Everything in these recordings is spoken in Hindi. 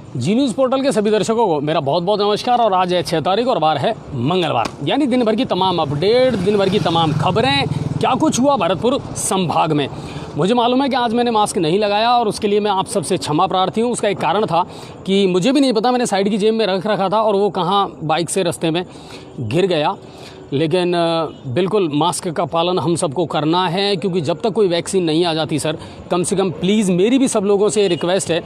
जी न्यूज़ पोर्टल के सभी दर्शकों को मेरा बहुत बहुत नमस्कार। और आज है 6 तारीख और बार है मंगलवार, यानी दिन भर की तमाम अपडेट, दिन भर की तमाम खबरें, क्या कुछ हुआ भरतपुर संभाग में। मुझे मालूम है कि आज मैंने मास्क नहीं लगाया और उसके लिए मैं आप सबसे क्षमा प्रार्थी हूँ। उसका एक कारण था कि मुझे भी नहीं पता, मैंने साइड की जेब में रख रखा था और वो कहाँ बाइक से रास्ते में गिर गया। लेकिन बिल्कुल मास्क का पालन हम सबको करना है, क्योंकि जब तक कोई वैक्सीन नहीं आ जाती सर, कम से कम प्लीज़ मेरी भी सब लोगों से रिक्वेस्ट है।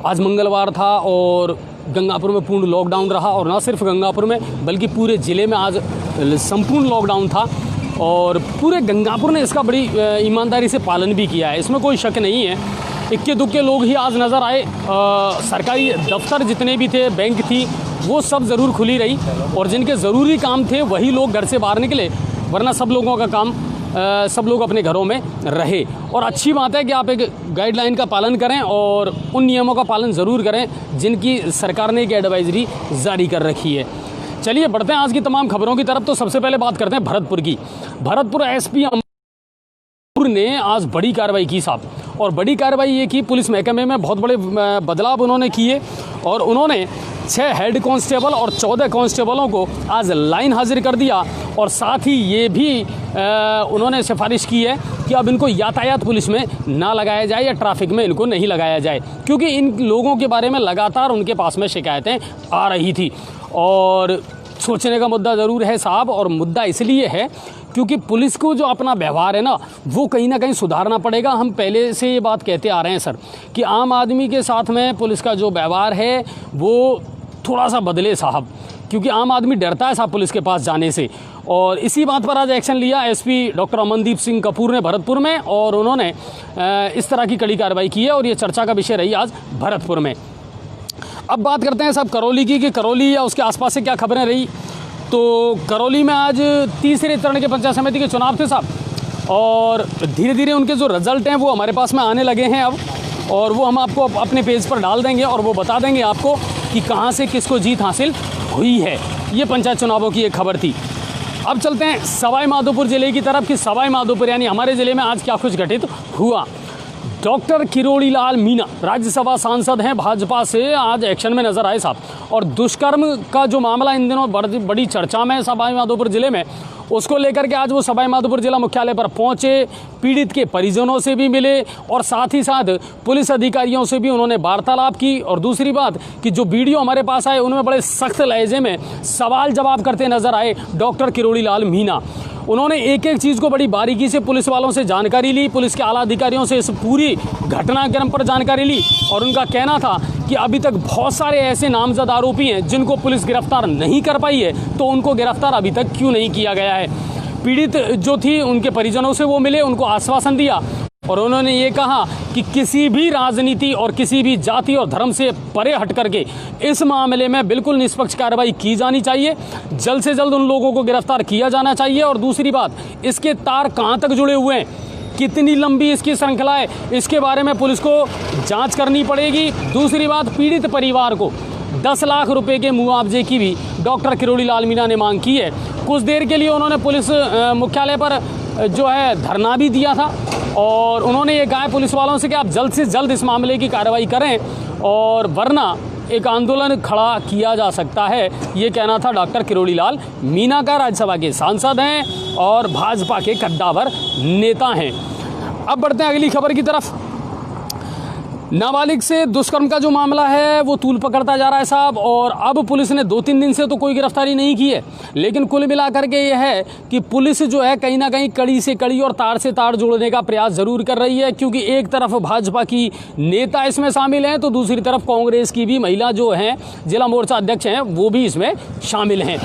आज मंगलवार था और गंगापुर में पूर्ण लॉकडाउन रहा, और ना सिर्फ गंगापुर में बल्कि पूरे ज़िले में आज संपूर्ण लॉकडाउन था और पूरे गंगापुर ने इसका बड़ी ईमानदारी से पालन भी किया है, इसमें कोई शक नहीं है। इक्के दुक्के लोग ही आज नज़र आए। सरकारी दफ्तर जितने भी थे, बैंक थी, वो सब ज़रूर खुली रही और जिनके ज़रूरी काम थे वही लोग घर से बाहर निकले, वरना सब लोगों का काम सब लोग अपने घरों में रहे। और अच्छी बात है कि आप एक गाइडलाइन का पालन करें और उन नियमों का पालन ज़रूर करें जिनकी सरकार ने एक एडवाइजरी जारी कर रखी है। चलिए बढ़ते हैं आज की तमाम खबरों की तरफ। तो सबसे पहले बात करते हैं भरतपुर की। भरतपुर एसपी ने आज बड़ी कार्रवाई की साहब, और बड़ी कार्रवाई ये की, पुलिस महकमे में बहुत बड़े बदलाव उन्होंने किए और उन्होंने 6 हेड कांस्टेबल और 14 कांस्टेबलों को आज लाइन हाजिर कर दिया। और साथ ही ये भी उन्होंने सिफारिश की है कि अब इनको यातायात पुलिस में ना लगाया जाए या ट्रैफिक में इनको नहीं लगाया जाए, क्योंकि इन लोगों के बारे में लगातार उनके पास में शिकायतें आ रही थी। और सोचने का मुद्दा ज़रूर है साहब, और मुद्दा इसलिए है क्योंकि पुलिस को जो अपना व्यवहार है ना, वो कहीं ना कहीं सुधारना पड़ेगा। हम पहले से ये बात कहते आ रहे हैं सर कि आम आदमी के साथ में पुलिस का जो व्यवहार है वो थोड़ा सा बदले साहब, क्योंकि आम आदमी डरता है साहब पुलिस के पास जाने से। और इसी बात पर आज एक्शन लिया एसपी डॉक्टर अमनदीप सिंह कपूर ने भरतपुर में, और उन्होंने इस तरह की कड़ी कार्रवाई की है और ये चर्चा का विषय रही आज भरतपुर में। अब बात करते हैं साहब करौली की, कि करौली या उसके आसपास से क्या खबरें रही। तो करौली में आज तीसरे चरण के पंचायत समिति के चुनाव थे साहब, और धीरे धीरे उनके जो रिजल्ट हैं वो हमारे पास में आने लगे हैं अब, और वो हम आपको अपने पेज पर डाल देंगे और वो बता देंगे आपको कि कहाँ से किसको जीत हासिल हुई है। ये पंचायत चुनावों की एक खबर थी। अब चलते हैं सवाई माधोपुर ज़िले की तरफ, कि सवाई माधोपुर यानी हमारे ज़िले में आज क्या कुछ घटित हुआ। डॉक्टर किरोड़ी लाल मीणा राज्यसभा सांसद हैं भाजपा से, आज एक्शन में नजर आए साहब। और दुष्कर्म का जो मामला इन दिनों बड़ी चर्चा में है सवाई माधोपुर जिले में, उसको लेकर के आज वो सवाई माधोपुर जिला मुख्यालय पर पहुंचे, पीड़ित के परिजनों से भी मिले और साथ ही साथ पुलिस अधिकारियों से भी उन्होंने वार्तालाप की। और दूसरी बात कि जो वीडियो हमारे पास आए उनमें बड़े सख्त लहजे में सवाल जवाब करते नजर आए डॉक्टर किरोड़ी लाल मीणा। उन्होंने एक एक चीज़ को बड़ी बारीकी से पुलिस वालों से जानकारी ली, पुलिस के आला अधिकारियों से इस पूरी घटनाक्रम पर जानकारी ली, और उनका कहना था कि अभी तक बहुत सारे ऐसे नामजद आरोपी हैं जिनको पुलिस गिरफ्तार नहीं कर पाई है, तो उनको गिरफ्तार अभी तक क्यों नहीं किया गया है। पीड़ित जो थी उनके परिजनों से वो मिले, उनको आश्वासन दिया और उन्होंने ये कहा कि किसी भी राजनीति और किसी भी जाति और धर्म से परे हट करके इस मामले में बिल्कुल निष्पक्ष कार्रवाई की जानी चाहिए, जल्द से जल्द उन लोगों को गिरफ्तार किया जाना चाहिए। और दूसरी बात, इसके तार कहाँ तक जुड़े हुए हैं, कितनी लंबी इसकी श्रृंखला है, इसके बारे में पुलिस को जांच करनी पड़ेगी। दूसरी बात, पीड़ित परिवार को 10 लाख रुपए के मुआवजे की भी डॉक्टर किरोड़ी लाल मीणा ने मांग की है। कुछ देर के लिए उन्होंने पुलिस मुख्यालय पर जो है धरना भी दिया था, और उन्होंने ये कहा पुलिस वालों से कि आप जल्द से जल्द इस मामले की कार्रवाई करें, और वरना एक आंदोलन खड़ा किया जा सकता है। ये कहना था डॉक्टर किरोड़ी लाल मीणा का। राज्यसभा के सांसद हैं और भाजपा के कद्दावर नेता हैं। अब बढ़ते हैं अगली खबर की तरफ। नाबालिग से दुष्कर्म का जो मामला है वो तूल पकड़ता जा रहा है साहब, और अब पुलिस ने 2-3 दिन से तो कोई गिरफ्तारी नहीं की है, लेकिन कुल मिलाकर के ये है कि पुलिस जो है कहीं ना कहीं कड़ी से कड़ी और तार से तार जोड़ने का प्रयास जरूर कर रही है, क्योंकि एक तरफ भाजपा की नेता इसमें शामिल हैं तो दूसरी तरफ कांग्रेस की भी महिला जो हैं जिला मोर्चा अध्यक्ष हैं वो भी इसमें शामिल हैं।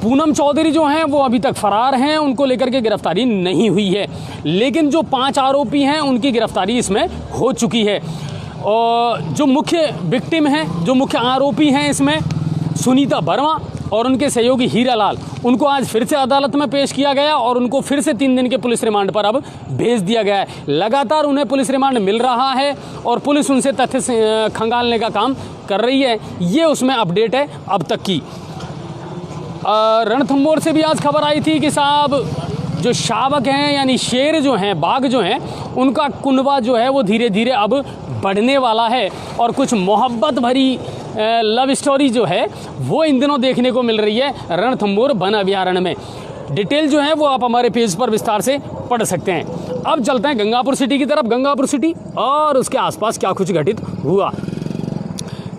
पूनम चौधरी जो हैं वो अभी तक फरार हैं, उनको लेकर के गिरफ्तारी नहीं हुई है, लेकिन जो 5 आरोपी हैं उनकी गिरफ्तारी इसमें हो चुकी है। और जो मुख्य विक्टिम हैं, जो मुख्य आरोपी हैं इसमें सुनीता वर्मा और उनके सहयोगी हीरा लाल, उनको आज फिर से अदालत में पेश किया गया और उनको फिर से 3 दिन के पुलिस रिमांड पर अब भेज दिया गया है। लगातार उन्हें पुलिस रिमांड मिल रहा है और पुलिस उनसे तथ्य खंगालने का काम कर रही है। ये उसमें अपडेट है अब तक की। रणथंभौर से भी आज खबर आई थी कि साहब जो शावक हैं यानी शेर जो हैं, बाघ जो हैं, उनका कुनबा जो है वो धीरे धीरे अब बढ़ने वाला है और कुछ मोहब्बत भरी लव स्टोरी जो है वो इन दिनों देखने को मिल रही है रणथंभौर वन अभयारण्य में। डिटेल जो है वो आप हमारे पेज पर विस्तार से पढ़ सकते हैं। अब चलते हैं गंगापुर सिटी की तरफ। गंगापुर सिटी और उसके आसपास क्या कुछ घटित हुआ।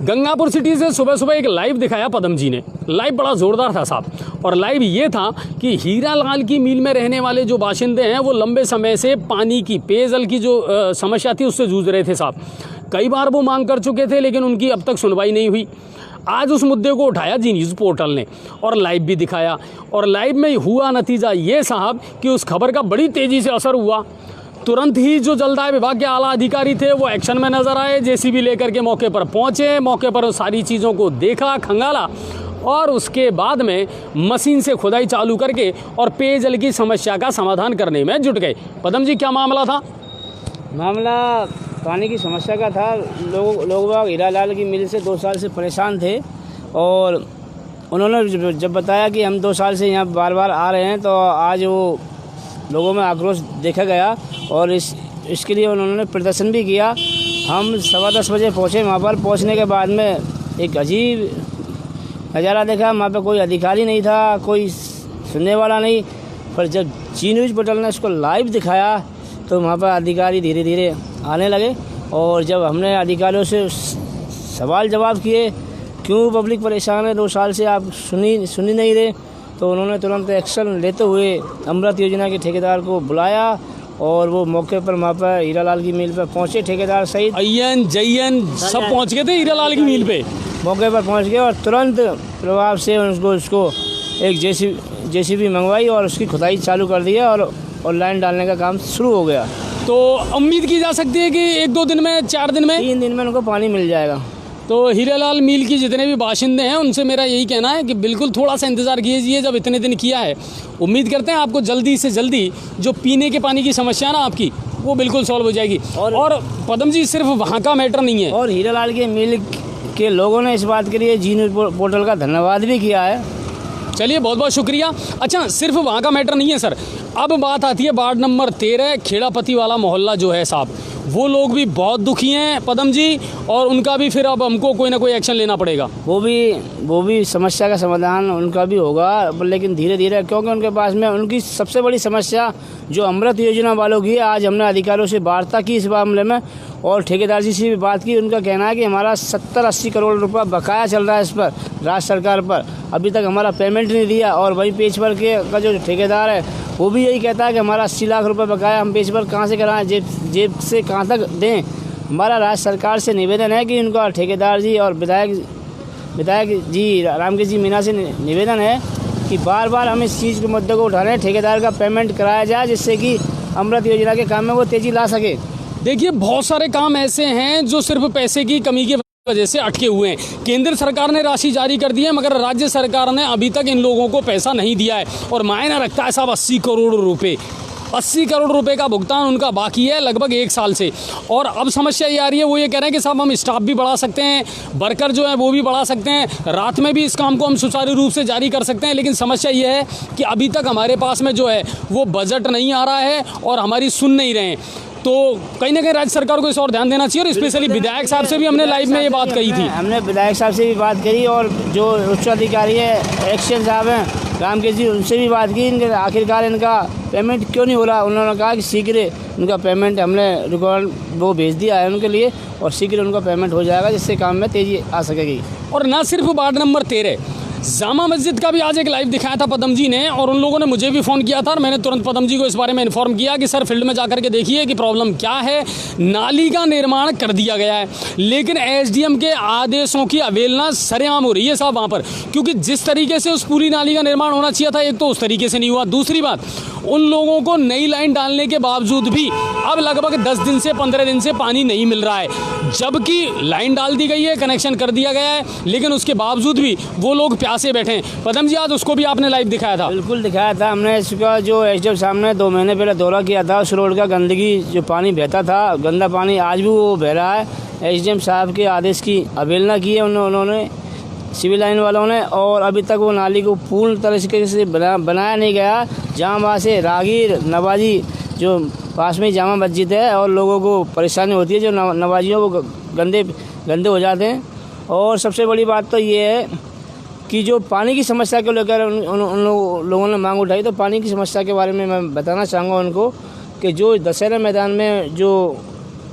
गंगापुर सिटी से सुबह सुबह एक लाइव दिखाया पदम जी ने। लाइव बड़ा ज़ोरदार था साहब, और लाइव ये था कि हीरालाल की मील में रहने वाले जो बाशिंदे हैं वो लंबे समय से पानी की, पेयजल की जो समस्या थी उससे जूझ रहे थे साहब। कई बार वो मांग कर चुके थे लेकिन उनकी अब तक सुनवाई नहीं हुई। आज उस मुद्दे को उठाया जी न्यूज़ पोर्टल ने और लाइव भी दिखाया, और लाइव में हुआ नतीजा ये साहब कि उस खबर का बड़ी तेज़ी से असर हुआ। तुरंत ही जो जलदाय विभाग के आला अधिकारी थे वो एक्शन में नजर आए, जेसीबी लेकर के मौके पर पहुंचे, मौके पर सारी चीज़ों को देखा, खंगाला, और उसके बाद में मशीन से खुदाई चालू करके और पेयजल की समस्या का समाधान करने में जुट गए। पदम जी, क्या मामला था? मामला पानी की समस्या का था। लोग हीरालाल की मिल से 2 साल से परेशान थे, और उन्होंने जब बताया कि हम 2 साल से यहाँ बार बार आ रहे हैं, तो आज वो लोगों में आक्रोश देखा गया और इसके लिए उन्होंने प्रदर्शन भी किया। हम 10:15 बजे पहुँचे वहाँ पर। पहुँचने के बाद में एक अजीब नज़ारा देखा। वहाँ पे कोई अधिकारी नहीं था, कोई सुनने वाला नहीं। पर जब जी न्यूज़ पोर्टल ने इसको लाइव दिखाया तो वहाँ पर अधिकारी धीरे धीरे आने लगे, और जब हमने अधिकारियों से सवाल जवाब किए, क्यों पब्लिक परेशान है, 2 साल से आप सुनी नहीं रहे, तो उन्होंने तुरंत एक्शन लेते हुए अमृत योजना के ठेकेदार को बुलाया, और वो मौके पर वहाँ पर हीरालाल की मिल पर पहुँचे। ठेकेदार सहित अय्यन जयन सब पहुँच गए थे हीरालाल की मिल पे, मौके पर पहुँच गए, और तुरंत प्रभाव से उसको एक जेसीबी मंगवाई और उसकी खुदाई चालू कर दिया, और लाइन डालने का काम शुरू हो गया। तो उम्मीद की जा सकती है कि 1-2 दिन में, 4 दिन में, 3 दिन में उनको पानी मिल जाएगा। तो हीरालाल मील की जितने भी बाशिंदे हैं उनसे मेरा यही कहना है कि बिल्कुल थोड़ा सा इंतज़ार कीजिए। जब इतने दिन किया है, उम्मीद करते हैं आपको जल्दी से जल्दी जो पीने के पानी की समस्या ना आपकी, वो बिल्कुल सॉल्व हो जाएगी। और पदम जी, सिर्फ वहाँ का मैटर नहीं है, और हीरालाल के मिल के लोगों ने इस बात के लिए जी न्यूज़ पोर्टल का धन्यवाद भी किया है। चलिए, बहुत बहुत शुक्रिया। अच्छा, सिर्फ वहाँ का मैटर नहीं है सर, अब बात आती है वार्ड नंबर 13 खेड़ापति वाला मोहल्ला जो है साहब, वो लोग भी बहुत दुखी हैं पदम जी, और उनका भी फिर अब हमको कोई ना कोई एक्शन लेना पड़ेगा। वो भी समस्या का समाधान उनका भी होगा, लेकिन धीरे धीरे, क्योंकि उनके पास में उनकी सबसे बड़ी समस्या जो अमृत योजना वालों की है। आज हमने अधिकारियों से वार्ता की इस मामले में, और ठेकेदार जी से भी बात की। उनका कहना है कि हमारा 70-80 करोड़ रुपया बकाया चल रहा है इस पर, राज्य सरकार पर, अभी तक हमारा पेमेंट नहीं दिया। और वहीं पेज पर का जो ठेकेदार है वो भी यही कहता है कि हमारा 80 लाख रुपए बकाया, हम पेज पर कहाँ से कराएं, जेब से कहाँ तक दें। हमारा राज्य सरकार से निवेदन है कि उनका ठेकेदार जी और विधायक जी रामकृष्ण जी मीना से निवेदन है कि बार बार हम इस चीज़ के मुद्दे को उठा रहे हैं, ठेकेदार का पेमेंट कराया जाए, जिससे कि अमृत योजना के काम में वो तेज़ी ला सके। देखिए, बहुत सारे काम ऐसे हैं जो सिर्फ पैसे की कमी की वजह से अटके हुए हैं। केंद्र सरकार ने राशि जारी कर दी है, मगर राज्य सरकार ने अभी तक इन लोगों को पैसा नहीं दिया है, और मायना रखता है साहब 80 करोड़ रुपए। 80 करोड़ रुपए का भुगतान उनका बाकी है लगभग 1 साल से। और अब समस्या ये आ रही है, वो ये कह रहे हैं कि साहब हम स्टाफ भी बढ़ा सकते हैं, वर्कर जो है वो भी बढ़ा सकते हैं, रात में भी इस काम को हम सुचारू रूप से जारी कर सकते हैं, लेकिन समस्या ये है कि अभी तक हमारे पास में जो है वो बजट नहीं आ रहा है और हमारी सुन नहीं रहे हैं। तो कहीं ना कहीं राज्य सरकार को इस और ध्यान देना चाहिए, और स्पेशली विधायक साहब से भी हमने लाइव में ये बात कही थी। हमने विधायक साहब से भी बात करी, और जो उच्च अधिकारी है एक्शन साहब हैं रामकृष्ण जी, उनसे भी बात की। इनके आखिरकार इनका पेमेंट क्यों नहीं हो रहा। उन्होंने कहा कि शीघ्र उनका पेमेंट, हमने रिकॉर्ड वो भेज दिया है उनके लिए, और शीघ्र उनका पेमेंट हो जाएगा, जिससे काम में तेज़ी आ सकेगी। और ना सिर्फ वार्ड नंबर 13, जामा मस्जिद का भी आज एक लाइव दिखाया था पदम जी ने, और उन लोगों ने मुझे भी फ़ोन किया था, और मैंने तुरंत पदम जी को इस बारे में इन्फॉर्म किया कि सर फील्ड में जाकर के देखिए कि प्रॉब्लम क्या है। नाली का निर्माण कर दिया गया है, लेकिन एसडीएम के आदेशों की अवहेलना सरेआम हो रही है साहब वहाँ पर, क्योंकि जिस तरीके से उस पूरी नाली का निर्माण होना चाहिए था, एक तो उस तरीके से नहीं हुआ। दूसरी बात, उन लोगों को नई लाइन डालने के बावजूद भी अब लगभग 10 दिन से 15 दिन से पानी नहीं मिल रहा है, जबकि लाइन डाल दी गई है, कनेक्शन कर दिया गया है, लेकिन उसके बावजूद भी वो लोग प्यासे बैठे हैं। पदम जी, आज उसको भी आपने लाइव दिखाया था? बिल्कुल दिखाया था हमने। इसका जो एसडीएम सामने 2 महीने पहले दौरा किया था, उस रोड का गंदगी जो पानी बहता था, गंदा पानी आज भी वो बह रहा है। एसडीएम साहब के आदेश की अवहेलना की है उन्होंने। सिविल लाइन वालों ने, और अभी तक वो नाली को पूर्ण तरीके से बनाया नहीं गया, जहाँ वहाँ से राहगीर नवाजी जो पास में जामा मस्जिद है और लोगों को परेशानी होती है, जो नवाजियों को गंदे हो जाते हैं। और सबसे बड़ी बात तो ये है कि जो पानी की समस्या को लेकर उन लोगों ने मांग उठाई, तो पानी की समस्या के बारे में मैं बताना चाहूँगा उनको कि जो दशहरा मैदान में जो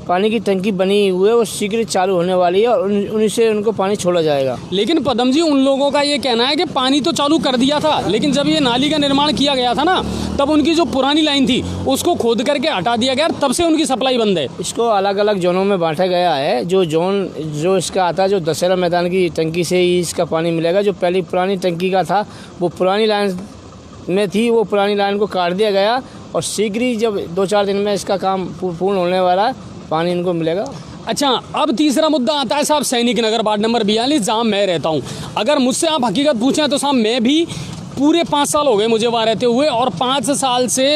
पानी की टंकी बनी हुई है वो शीघ्र चालू होने वाली है और उन्हीं से उनको पानी छोड़ा जाएगा। लेकिन पदम जी, उन लोगों का ये कहना है कि पानी तो चालू कर दिया था, लेकिन जब ये नाली का निर्माण किया गया था ना, तब उनकी जो पुरानी लाइन थी उसको खोद करके हटा दिया गया, तब से उनकी सप्लाई बंद है। इसको अलग अलग जोनों में बांटा गया है। जो जोन जो इसका आता है, जो दशहरा मैदान की टंकी से ही इसका पानी मिलेगा। जो पहली पुरानी टंकी का था वो पुरानी लाइन में थी, वो पुरानी लाइन को काट दिया गया और शीघ्र ही जब 2-4 दिन में इसका काम पूर्ण होने वाला है, पानी इनको मिलेगा। अच्छा, अब तीसरा मुद्दा आता है साहब सैनिक नगर वार्ड नंबर 42, जहाँ मैं रहता हूँ। अगर मुझसे आप हकीकत पूछें तो साहब मैं भी पूरे 5 साल हो गए मुझे वहाँ रहते हुए, और 5 साल से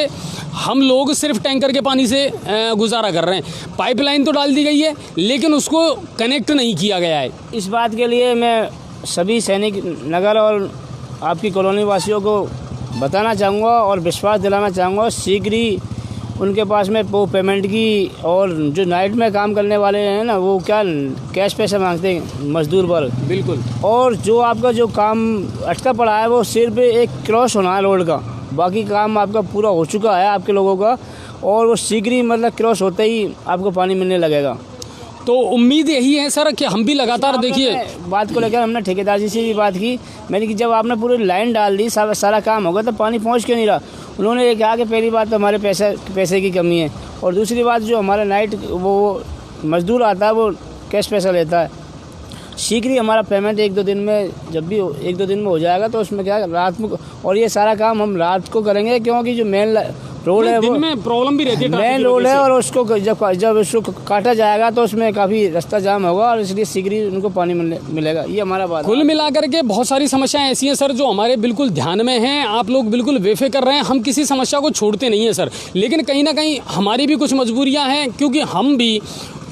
हम लोग सिर्फ टैंकर के पानी से गुजारा कर रहे हैं। पाइपलाइन तो डाल दी गई है, लेकिन उसको कनेक्ट नहीं किया गया है। इस बात के लिए मैं सभी सैनिक नगर और आपकी कॉलोनी वासियों को बताना चाहूँगा और विश्वास दिलाना चाहूँगा, शीघ्र ही उनके पास में वो पेमेंट की, और जो नाइट में काम करने वाले हैं ना, वो क्या कैश पैसा मांगते हैं मजदूर वर्ग। बिल्कुल। और जो आपका जो काम अटका पड़ा है वो सिर्फ एक क्रॉस होना है रोड का, बाकी काम आपका पूरा हो चुका है आपके लोगों का, और वो शीघ्र ही मतलब क्रॉस होते ही आपको पानी मिलने लगेगा। तो उम्मीद यही है सर कि हम भी लगातार, देखिए बात को लेकर हमने ठेकेदार जी से भी बात की मैंने कि जब आपने पूरी लाइन डाल दी, सारा काम होगा, तो पानी पहुंच क्यों नहीं रहा। उन्होंने ये कहा कि पहली बात तो हमारे पैसे की कमी है, और दूसरी बात जो हमारा नाइट वो मजदूर आता है वो कैश पैसा लेता है। शीघ्र ही हमारा पेमेंट 1-2 दिन में, जब भी 1-2 दिन में हो जाएगा, तो उसमें क्या रात में, और ये सारा काम हम रात को करेंगे, क्योंकि जो मेन रोड है वो दिन में प्रॉब्लम भी रहती है, मेन रोड है, और उसको जब उसको काटा जाएगा तो उसमें काफ़ी रास्ता जाम होगा, और इसलिए शीघ्र ही उनको पानी मिलेगा। ये हमारा बात। कुल मिलाकर के बहुत सारी समस्याएं ऐसी हैं सर जो हमारे बिल्कुल ध्यान में हैं। आप लोग बिल्कुल बेफिक्र रहे हैं, हम किसी समस्या को छोड़ते नहीं हैं सर, लेकिन कहीं ना कहीं हमारी भी कुछ मजबूरियां हैं, क्योंकि हम भी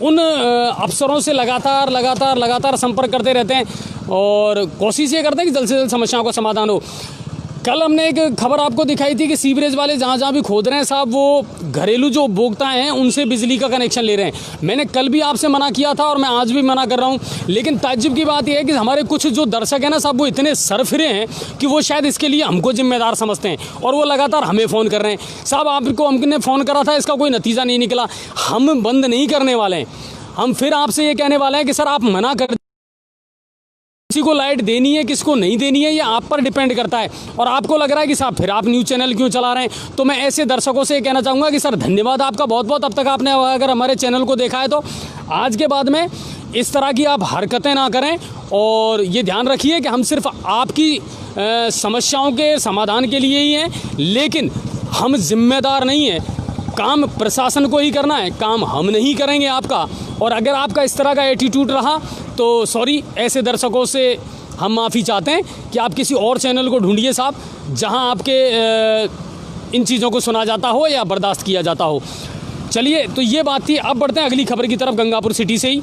उन अफसरों से लगातार संपर्क करते रहते हैं और कोशिश ये करते हैं कि जल्द से जल्द समस्याओं का समाधान हो। कल हमने एक खबर आपको दिखाई थी कि सीवरेज वाले जहाँ भी खोद रहे हैं साहब, वो घरेलू जो उपभोक्ता हैं उनसे बिजली का कनेक्शन ले रहे हैं। मैंने कल भी आपसे मना किया था और मैं आज भी मना कर रहा हूँ, लेकिन ताज्जुब की बात यह है कि हमारे कुछ जो दर्शक हैं ना साहब, वो इतने सरफिरे हैं कि वो शायद इसके लिए हमको जिम्मेदार समझते हैं, और वो लगातार हमें फ़ोन कर रहे हैं। साहब आपको हमने फ़ोन करा था, इसका कोई नतीजा नहीं निकला। हम बंद नहीं करने वाले हैं, हम फिर आपसे ये कहने वाले हैं कि सर आप मना कर, किसी को लाइट देनी है किसको नहीं देनी है ये आप पर डिपेंड करता है। और आपको लग रहा है कि साहब फिर आप न्यूज़ चैनल क्यों चला रहे हैं, तो मैं ऐसे दर्शकों से कहना चाहूँगा कि सर धन्यवाद आपका बहुत बहुत। अब तक आपने अगर हमारे चैनल को देखा है तो आज के बाद में इस तरह की आप हरकतें ना करें, और ये ध्यान रखिए कि हम सिर्फ आपकी समस्याओं के समाधान के लिए ही हैं, लेकिन हम जिम्मेदार नहीं हैं। काम प्रशासन को ही करना है, काम हम नहीं करेंगे आपका। और अगर आपका इस तरह का एटीट्यूड रहा तो सॉरी, ऐसे दर्शकों से हम माफ़ी चाहते हैं कि आप किसी और चैनल को ढूंढिए साहब, जहां आपके इन चीज़ों को सुना जाता हो या बर्दाश्त किया जाता हो। चलिए, तो ये बात थी। अब बढ़ते हैं अगली खबर की तरफ, गंगापुर सिटी से ही,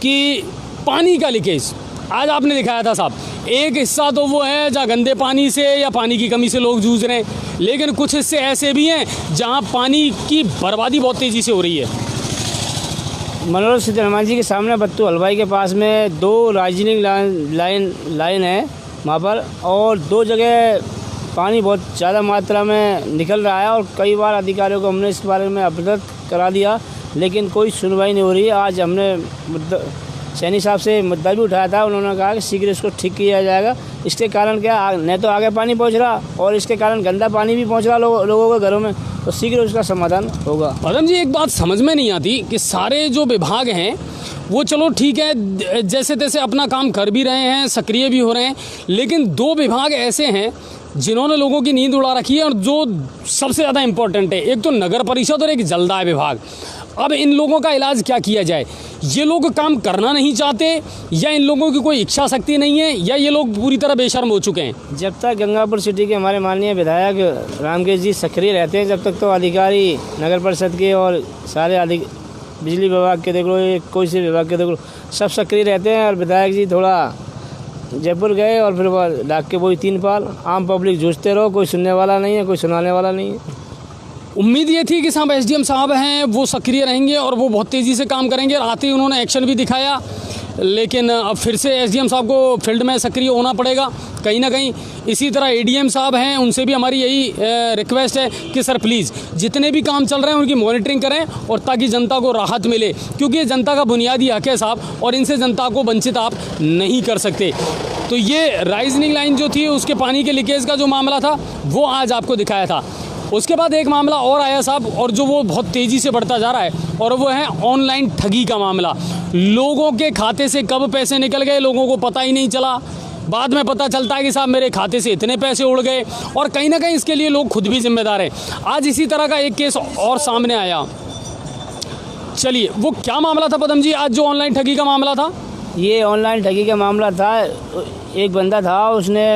कि पानी का लीकेज आज आपने दिखाया था साहब। एक हिस्सा तो वो है जहाँ गंदे पानी से या पानी की कमी से लोग जूझ रहे हैं, लेकिन कुछ हिस्से ऐसे भी हैं जहाँ पानी की बर्बादी बहुत तेज़ी से हो रही है। मनोहर सिद्ध हनुमान जी के सामने बत्तू हलवाई के पास में 2 राइजनिंग लाइन है वहाँ पर, और 2 जगह पानी बहुत ज़्यादा मात्रा में निकल रहा है, और कई बार अधिकारियों को हमने इस बारे में अवगत करा दिया, लेकिन कोई सुनवाई नहीं हो रही है। आज हमने सैनी साहब से मुद्दा भी उठाया था, उन्होंने कहा कि शीघ्र इसको ठीक किया जाएगा। इसके कारण क्या, न तो आगे पानी पहुंच रहा और इसके कारण गंदा पानी भी पहुंच रहा लोगों के घरों में, तो शीघ्र उसका समाधान होगा। पदम जी, एक बात समझ में नहीं आती कि सारे जो विभाग हैं वो चलो ठीक है, जैसे तैसे अपना काम कर भी रहे हैं, सक्रिय भी हो रहे हैं, लेकिन 2 विभाग ऐसे हैं जिन्होंने लोगों की नींद उड़ा रखी है, और जो सबसे ज़्यादा इम्पोर्टेंट है, एक तो नगर परिषद और एक जलदाय विभाग। अब इन लोगों का इलाज क्या किया जाए? ये लोग काम करना नहीं चाहते, या इन लोगों की कोई इच्छा शक्ति नहीं है, या ये लोग पूरी तरह बेशर्म हो चुके हैं? जब तक गंगापुर सिटी के हमारे माननीय विधायक रामकेश जी सक्रिय रहते हैं, जब तक तो अधिकारी नगर परिषद के और सारे बिजली विभाग के देख लो, कोई से विभाग के देख लो, सब सक्रिय रहते हैं, और विधायक जी थोड़ा जयपुर गए और फिर वह डाक के वही 3 पाल। आम पब्लिक जूझते रहो, कोई सुनने वाला नहीं है, कोई सुनाने वाला नहीं है। उम्मीद ये थी कि साहब एसडीएम साहब हैं वो सक्रिय रहेंगे और वो बहुत तेज़ी से काम करेंगे। आते ही उन्होंने एक्शन भी दिखाया, लेकिन अब फिर से एसडीएम साहब को फील्ड में सक्रिय होना पड़ेगा कहीं ना कहीं। इसी तरह एडीएम साहब हैं, उनसे भी हमारी यही रिक्वेस्ट है कि सर प्लीज़ जितने भी काम चल रहे हैं उनकी मॉनिटरिंग करें और ताकि जनता को राहत मिले, क्योंकि ये जनता का बुनियादी हक है साहब और इनसे जनता को वंचित आप नहीं कर सकते। तो ये राइजनिंग लाइन जो थी उसके पानी के लीकेज का जो मामला था वो आज आपको दिखाया था। उसके बाद एक मामला और आया साहब, और जो वो बहुत तेज़ी से बढ़ता जा रहा है, और वो है ऑनलाइन ठगी का मामला। लोगों के खाते से कब पैसे निकल गए लोगों को पता ही नहीं चला। बाद में पता चलता है कि साहब मेरे खाते से इतने पैसे उड़ गए, और कहीं ना कहीं इसके लिए लोग खुद भी जिम्मेदार हैं। आज इसी तरह का एक केस और सामने आया। चलिए वो क्या मामला था पदम जी, आज जो ऑनलाइन ठगी का मामला था? ये ऑनलाइन ठगी का मामला था। एक बंदा था, उसने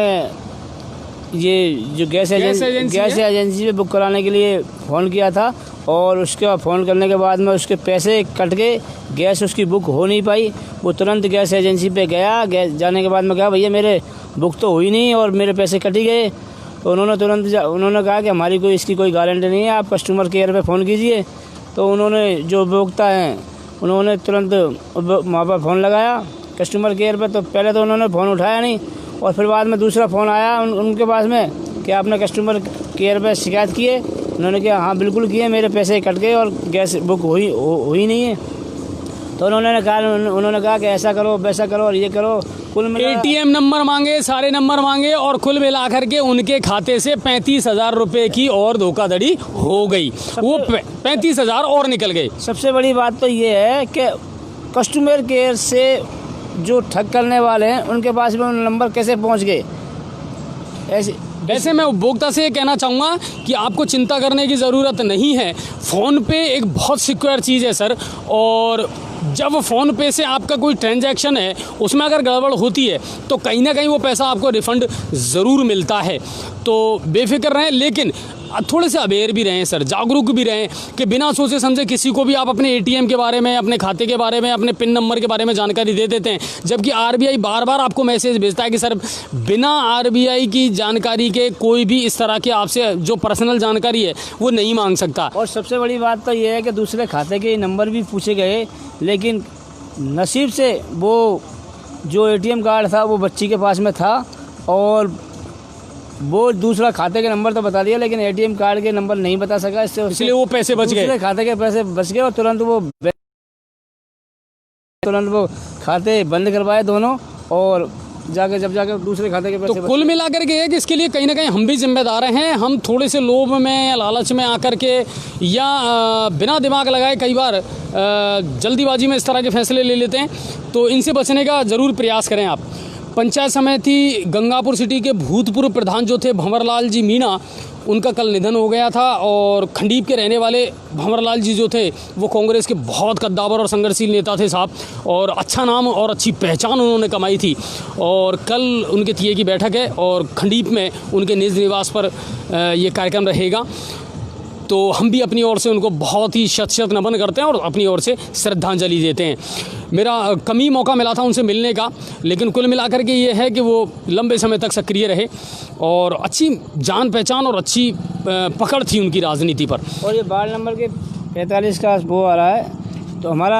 ये जो गैस एजेंसी पे बुक कराने के लिए फ़ोन किया था, और उसके बाद फ़ोन करने के बाद में उसके पैसे कट गए, गैस उसकी बुक हो नहीं पाई। वो तुरंत गैस एजेंसी पे गया, गैस जाने के बाद में कहा भैया मेरे बुक तो हुई नहीं और मेरे पैसे कट ही गए। तो उन्होंने उन्होंने कहा कि हमारी कोई इसकी कोई गारंटी नहीं है, आप कस्टमर केयर पे फ़ोन कीजिए। तो उन्होंने जो उपभोक्ता हैं उन्होंने तुरंत वहाँ पर फ़ोन लगाया कस्टमर केयर पे। तो पहले तो उन्होंने फ़ोन उठाया नहीं, और फिर बाद में दूसरा फ़ोन आया उनके पास में कि आपने कस्टमर केयर पे शिकायत की है। उन्होंने कहा हाँ बिल्कुल किए, मेरे पैसे कट गए और गैस बुक हुई नहीं है। तो उन्होंने कहा कि ऐसा करो वैसा करो और ये करो। कुल मिला एटीएम नंबर मांगे, सारे नंबर मांगे, और कुल मिलाकर के उनके खाते से 35,000 रुपये की और धोखाधड़ी हो गई। वो 35,000 और निकल गए। सबसे बड़ी बात तो ये है कि कस्टमर केयर से जो ठग करने वाले हैं उनके पास में नंबर कैसे पहुंच गए। वैसे मैं उपभोक्ता से ये कहना चाहूँगा कि आपको चिंता करने की ज़रूरत नहीं है। फ़ोन पे एक बहुत सिक्योर चीज़ है सर, और जब फ़ोन पे से आपका कोई ट्रांजैक्शन है उसमें अगर गड़बड़ होती है तो कहीं ना कहीं वो पैसा आपको रिफ़ंड ज़रूर मिलता है। तो बेफिक्र रहें, लेकिन थोड़े से अवेयर भी रहें सर, जागरूक भी रहें कि बिना सोचे समझे किसी को भी आप अपने एटीएम के बारे में, अपने खाते के बारे में, अपने पिन नंबर के बारे में जानकारी दे देते हैं, जबकि आरबीआई बार बार आपको मैसेज भेजता है कि सर बिना आरबीआई की जानकारी के कोई भी इस तरह की आपसे जो पर्सनल जानकारी है वो नहीं मांग सकता। और सबसे बड़ी बात तो ये है कि दूसरे खाते के नंबर भी पूछे गए, लेकिन नसीब से वो जो एटीएम कार्ड था वो बच्ची के पास में था, और वो दूसरा खाते के नंबर तो बता दिया लेकिन एटीएम कार्ड के नंबर नहीं बता सका, इसलिए वो पैसे बच गए, दूसरे खाते के पैसे बच गए, और तुरंत वो खाते बंद करवाए दोनों, और जब जाकर दूसरे खाते के पैसे। तो कुल मिलाकर के कि इसके लिए कहीं ना कहीं हम भी जिम्मेदार हैं। हम थोड़े से लोभ में या लालच में आकर के या बिना दिमाग लगाए कई बार जल्दीबाजी में इस तरह के फैसले ले लेते हैं, तो इनसे बचने का ज़रूर प्रयास करें आप। पंचायत समिति गंगापुर सिटी के भूतपूर्व प्रधान जो थे भंवरलाल जी मीणा, उनका कल निधन हो गया था, और खंडीप के रहने वाले भंवरलाल जी जो थे वो कांग्रेस के बहुत कद्दावर और संघर्षशील नेता थे साहब, और अच्छा नाम और अच्छी पहचान उन्होंने कमाई थी। और कल उनके तिये की बैठक है और खंडीप में उनके निज निवास पर ये कार्यक्रम रहेगा। तो हम भी अपनी ओर से उनको बहुत ही शत नमन करते हैं और अपनी ओर से श्रद्धांजलि देते हैं। मेरा कम ही मौका मिला था उनसे मिलने का, लेकिन कुल मिलाकर के ये है कि वो लंबे समय तक सक्रिय रहे और अच्छी जान पहचान और अच्छी पकड़ थी उनकी राजनीति पर। और ये वार्ड नंबर के 45 का वो आ रहा है, तो हमारा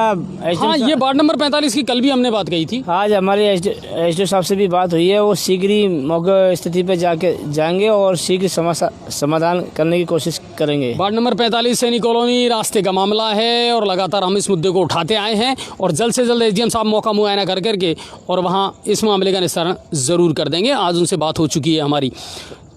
हाँ, ये वार्ड नंबर 45 की कल भी हमने बात कही थी। आज हमारे एसडीओ साहब से भी बात हुई है, वो शीघ्र ही मौके स्थिति पे जाएंगे और शीघ्र समाधान करने की कोशिश करेंगे। वार्ड नंबर 45 सैनिक कॉलोनी रास्ते का मामला है और लगातार हम इस मुद्दे को उठाते आए हैं, और जल्द से जल्द एसडीएम साहब मौका मुआयना कर करके और वहाँ इस मामले का निस्तारण ज़रूर कर देंगे। आज उनसे बात हो चुकी है हमारी,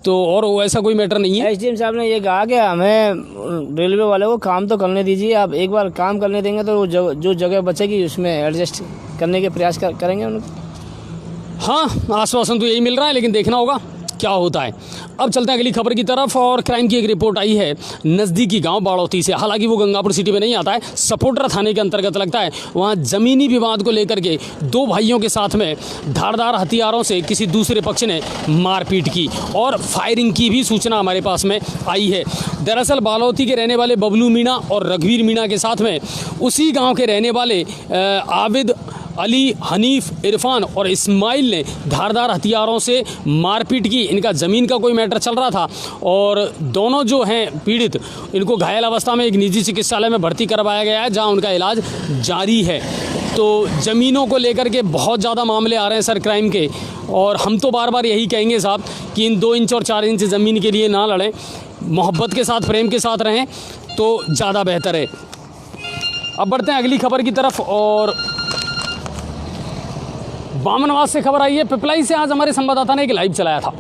तो और ऐसा कोई मैटर नहीं है। एसडीएम साहब ने ये कहा कि हमें रेलवे वाले को काम तो करने दीजिए, आप एक बार काम करने देंगे तो जो जगह बचेगी उसमें एडजस्ट करने के प्रयास करेंगे उनको। हाँ, आश्वासन तो यही मिल रहा है, लेकिन देखना होगा क्या होता है। अब चलते हैं अगली खबर की तरफ, और क्राइम की एक रिपोर्ट आई है नज़दीकी गांव बाड़ौती से। हालांकि वो गंगापुर सिटी में नहीं आता है, सपोटरा थाने के अंतर्गत लगता है। वहां ज़मीनी विवाद को लेकर के दो भाइयों के साथ में धारदार हथियारों से किसी दूसरे पक्ष ने मारपीट की और फायरिंग की भी सूचना हमारे पास में आई है। दरअसल बाड़ौती के रहने वाले बबलू मीणा और रघुवीर मीणा के साथ में उसी गाँव के रहने वाले आबिद अली, हनीफ, इरफान और इस्माइल ने धारदार हथियारों से मारपीट की। इनका ज़मीन का कोई मैटर चल रहा था और दोनों जो हैं पीड़ित, इनको घायल अवस्था में एक निजी चिकित्सालय में भर्ती करवाया गया है, जहां उनका इलाज जारी है। तो ज़मीनों को लेकर के बहुत ज़्यादा मामले आ रहे हैं सर क्राइम के, और हम तो बार बार यही कहेंगे साहब कि इन 2 इंच और 4 इंच ज़मीन के लिए ना लड़ें, मोहब्बत के साथ, प्रेम के साथ रहें तो ज़्यादा बेहतर है। अब बढ़ते हैं अगली खबर की तरफ, और बामनवास से खबर आई है। पिपलाई से आज हमारे संवाददाता ने एक लाइव चलाया था,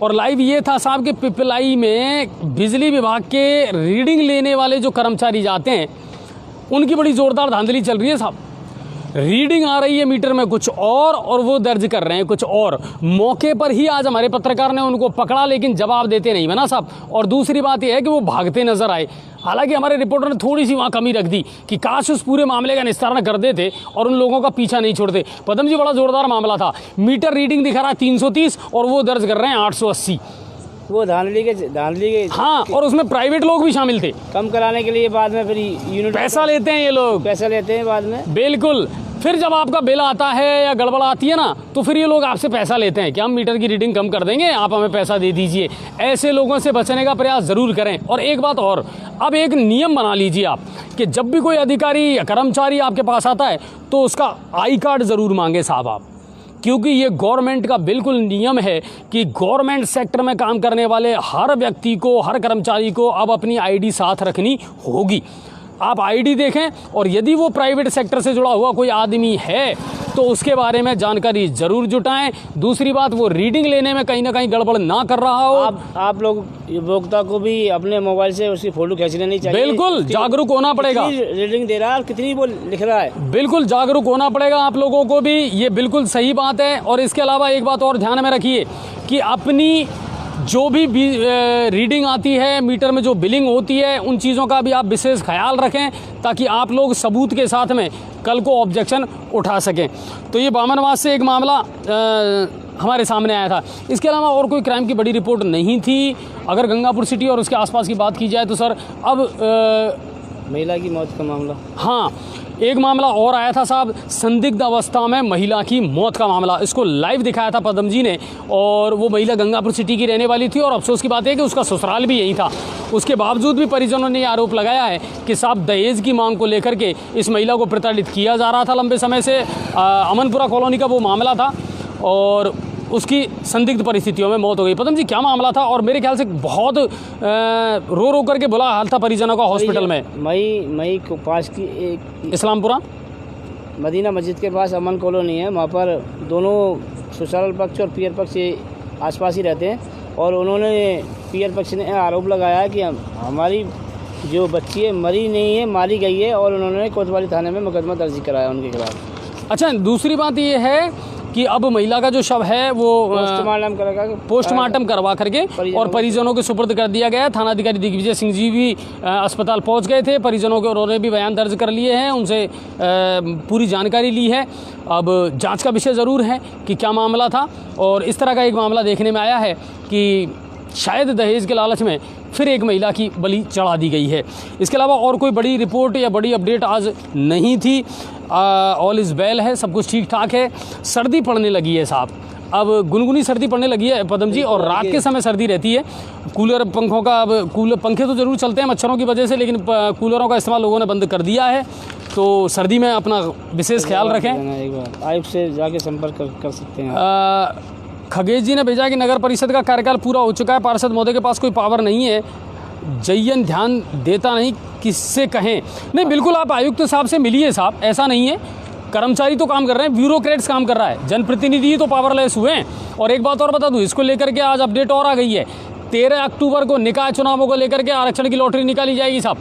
और लाइव ये था साहब कि पिपलाई में बिजली विभाग के रीडिंग लेने वाले जो कर्मचारी जाते हैं, उनकी बड़ी ज़ोरदार धांधली चल रही है साहब। रीडिंग आ रही है मीटर में कुछ और वो दर्ज कर रहे हैं कुछ और। मौके पर ही आज हमारे पत्रकार ने उनको पकड़ा, लेकिन जवाब देते नहीं बना साहब। और दूसरी बात यह है कि वो भागते नजर आए। हालांकि हमारे रिपोर्टर ने थोड़ी सी वहाँ कमी रख दी कि काश उस पूरे मामले का निस्तारण कर देते और उन लोगों का पीछा नहीं छोड़ते। पदम जी, बड़ा जोरदार मामला था। मीटर रीडिंग दिखा रहा 330 और वो दर्ज कर रहे हैं 880। वो धांधली के हाँ, और उसमें प्राइवेट लोग भी शामिल थे। कम कराने के लिए बाद में फिर यूनिट पैसा लेते हैं ये लोग, पैसा लेते हैं बाद में। बिल्कुल। फिर जब आपका बिल आता है या गड़बड़ आती है ना, तो फिर ये लोग आपसे पैसा लेते हैं कि हम मीटर की रीडिंग कम कर देंगे, आप हमें पैसा दे दीजिए। ऐसे लोगों से बचने का प्रयास ज़रूर करें। और एक बात और, अब एक नियम बना लीजिए आप कि जब भी कोई अधिकारी या कर्मचारी आपके पास आता है तो उसका आई कार्ड ज़रूर मांगे साहब आप, क्योंकि ये गवर्नमेंट का बिल्कुल नियम है कि गवर्नमेंट सेक्टर में काम करने वाले हर व्यक्ति को, हर कर्मचारी को अब अपनी आईडी साथ रखनी होगी। आप आईडी देखें, और यदि वो प्राइवेट सेक्टर से जुड़ा हुआ कोई आदमी है तो उसके बारे में जानकारी जरूर जुटाएं। दूसरी बात, वो रीडिंग लेने में कहीं ना कहीं गड़बड़ ना कर रहा हो। आप लोग उपभोक्ता को भी अपने मोबाइल से उसकी फोटो खींच लेनी चाहिए। बिल्कुल जागरूक होना पड़ेगा। रीडिंग दे रहा है, कितनी वो लिख रहा है, बिल्कुल जागरूक होना पड़ेगा आप लोगों को भी। ये बिल्कुल सही बात है। और इसके अलावा एक बात और ध्यान में रखिए कि अपनी जो भी रीडिंग आती है, मीटर में जो बिलिंग होती है, उन चीज़ों का भी आप विशेष ख्याल रखें, ताकि आप लोग सबूत के साथ में कल को ऑब्जेक्शन उठा सकें। तो ये बामनवास से एक मामला हमारे सामने आया था। इसके अलावा और कोई क्राइम की बड़ी रिपोर्ट नहीं थी। अगर गंगापुर सिटी और उसके आसपास की बात की जाए तो सर अब महिला की मौत का मामला, हाँ, एक मामला और आया था साहब, संदिग्ध अवस्था में महिला की मौत का मामला। इसको लाइव दिखाया था पदम जी ने, और वो महिला गंगापुर सिटी की रहने वाली थी, और अफसोस की बात है कि उसका ससुराल भी यही था। उसके बावजूद भी परिजनों ने आरोप लगाया है कि साहब दहेज की मांग को लेकर के इस महिला को प्रताड़ित किया जा रहा था लंबे समय से। अमनपुरा कॉलोनी का वो मामला था, और उसकी संदिग्ध परिस्थितियों में मौत हो गई। पदम जी, क्या मामला था? और मेरे ख्याल से बहुत रो रो करके बुरा हाल था परिजनों का हॉस्पिटल में। मई को पास की एक इस्लामपुरा मदीना मस्जिद के पास अमन कॉलोनी है, वहाँ पर दोनों ससुराल पक्ष और पियर पक्ष आसपास ही रहते हैं। और उन्होंने, पियर पक्ष ने आरोप लगाया है कि हमारी जो बच्ची है मरी नहीं है, मारी गई है, और उन्होंने कोतवाली थाने में मुकदमा दर्ज कराया उनके खिलाफ। अच्छा, दूसरी बात ये है कि अब महिला का जो शव है वो पोस्टमार्टम करवा करके और परिजनों के सुपुर्द कर दिया गया है। थानाधिकारी दिग्विजय सिंह जी भी अस्पताल पहुंच गए थे, परिजनों के उन्होंने भी बयान दर्ज कर लिए हैं, उनसे पूरी जानकारी ली है। अब जांच का विषय ज़रूर है कि क्या मामला था। और इस तरह का एक मामला देखने में आया है कि शायद दहेज के लालच में फिर एक महिला की बलि चढ़ा दी गई है। इसके अलावा और कोई बड़ी रिपोर्ट या बड़ी अपडेट आज नहीं थी। ऑल इज़ वेल है, सब कुछ ठीक ठाक है। सर्दी पड़ने लगी है साहब, अब गुनगुनी सर्दी पड़ने लगी है पदम जी, और रात के समय सर्दी रहती है। कूलर पंखों का, अब कूलर पंखे तो ज़रूर चलते हैं मच्छरों की वजह से, लेकिन कूलरों का इस्तेमाल लोगों ने बंद कर दिया है। तो सर्दी में अपना विशेष ख्याल रखें। एक बार आयुक्त से जाके संपर्क कर सकते हैं। खगेश जी ने भेजा कि नगर परिषद का कार्यकाल पूरा हो चुका है, पार्षद महोदय के पास कोई पावर नहीं है, जयन ध्यान देता नहीं, किससे कहें? नहीं, बिल्कुल आप आयुक्त साहब से मिलिए साहब, ऐसा नहीं है। कर्मचारी तो काम कर रहे हैं, ब्यूरोक्रेट्स काम कर रहा है, जनप्रतिनिधि तो पावरलेस हुए हैं। और एक बात और बता दूं, इसको लेकर के आज अपडेट और आ गई है। 13 अक्टूबर को निकाय चुनावों को लेकर के आरक्षण की लॉटरी निकाली जाएगी साहब।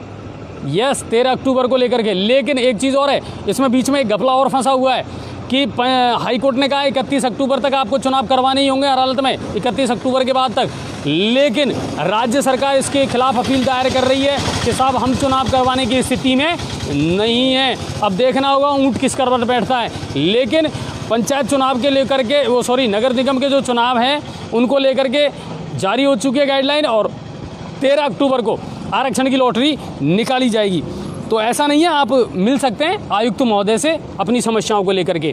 यस, 13 अक्टूबर को लेकर के। लेकिन एक चीज़ और है, इसमें बीच में एक घपला और फंसा हुआ है कि हाईकोर्ट ने कहा 31 अक्टूबर तक आपको चुनाव करवाने ही होंगे हर हालत में, 31 अक्टूबर के बाद तक। लेकिन राज्य सरकार इसके खिलाफ अपील दायर कर रही है कि साहब हम चुनाव करवाने की स्थिति में नहीं है। अब देखना होगा ऊँट किस करवट बैठता है। लेकिन पंचायत चुनाव के लेकर के, नगर निगम के जो चुनाव हैं उनको लेकर के जारी हो चुकी है गाइडलाइन, और 13 अक्टूबर को आरक्षण की लॉटरी निकाली जाएगी। तो ऐसा नहीं है, आप मिल सकते हैं आयुक्त महोदय से अपनी समस्याओं को लेकर के।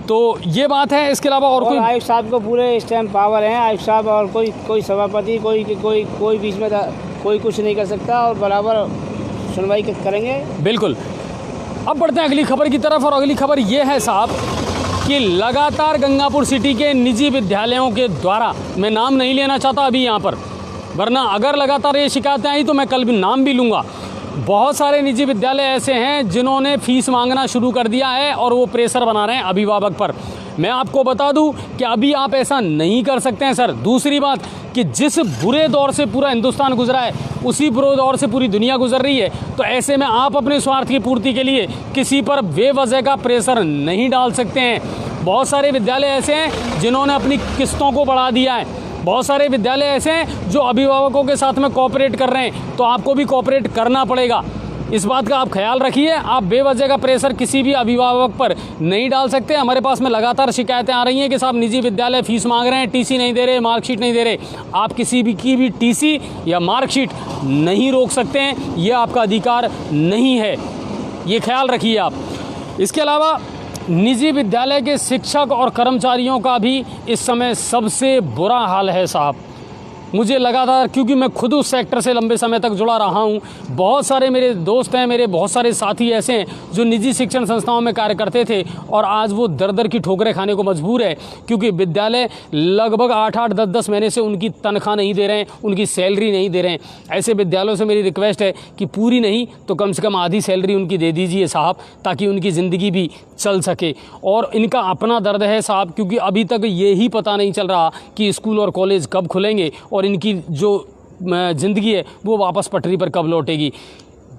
तो ये बात है। इसके अलावा और कोई आयुक्त साहब को पूरे इस टाइम पावर है, आयुक्त साहब, और कोई सभापति कोई बीच में कोई कुछ नहीं कर सकता और बराबर सुनवाई करेंगे। बिल्कुल। अब बढ़ते हैं अगली खबर की तरफ, और अगली खबर ये है साहब कि लगातार गंगापुर सिटी के निजी विद्यालयों के द्वारा, मैं नाम नहीं लेना चाहता अभी यहाँ पर, वरना अगर लगातार ये शिकायतें आई तो मैं कल भी नाम भी लूँगा। बहुत सारे निजी विद्यालय ऐसे हैं जिन्होंने फीस मांगना शुरू कर दिया है और वो प्रेशर बना रहे हैं अभिभावक पर। मैं आपको बता दूं कि अभी आप ऐसा नहीं कर सकते हैं सर। दूसरी बात कि जिस बुरे दौर से पूरा हिंदुस्तान गुजरा है, उसी बुरे दौर से पूरी दुनिया गुजर रही है। तो ऐसे में आप अपने स्वार्थ की पूर्ति के लिए किसी पर बेवजह का प्रेशर नहीं डाल सकते हैं। बहुत सारे विद्यालय ऐसे हैं जिन्होंने अपनी किस्तों को बढ़ा दिया है। बहुत सारे विद्यालय ऐसे हैं जो अभिभावकों के साथ में कोऑपरेट कर रहे हैं, तो आपको भी कोऑपरेट करना पड़ेगा। इस बात का आप ख्याल रखिए। आप बेवजह का प्रेशर किसी भी अभिभावक पर नहीं डाल सकते। हमारे पास में लगातार शिकायतें आ रही हैं कि साहब निजी विद्यालय फीस मांग रहे हैं, टीसी नहीं दे रहे, मार्कशीट नहीं दे रहे। आप किसी भी की भी टीसी या मार्कशीट नहीं रोक सकते हैं, ये आपका अधिकार नहीं है, ये ख्याल रखिए आप। इसके अलावा निजी विद्यालय के शिक्षक और कर्मचारियों का भी इस समय सबसे बुरा हाल है साहब। मुझे लगातार, क्योंकि मैं खुद उस सेक्टर से लंबे समय तक जुड़ा रहा हूं, बहुत सारे मेरे दोस्त हैं, मेरे बहुत सारे साथी ऐसे हैं जो निजी शिक्षण संस्थाओं में कार्य करते थे और आज वो दर दर की ठोकरें खाने को मजबूर है, क्योंकि विद्यालय लगभग 8-8, 10-10 महीने से उनकी तनख्वाह नहीं दे रहे हैं, उनकी सैलरी नहीं दे रहे हैं। ऐसे विद्यालयों से मेरी रिक्वेस्ट है कि पूरी नहीं तो कम से कम आधी सैलरी उनकी दे दीजिए साहब, ताकि उनकी ज़िंदगी भी चल सके। और इनका अपना दर्द है साहब, क्योंकि अभी तक ये ही पता नहीं चल रहा कि स्कूल और कॉलेज कब खुलेंगे और इनकी जो ज़िंदगी है वो वापस पटरी पर कब लौटेगी।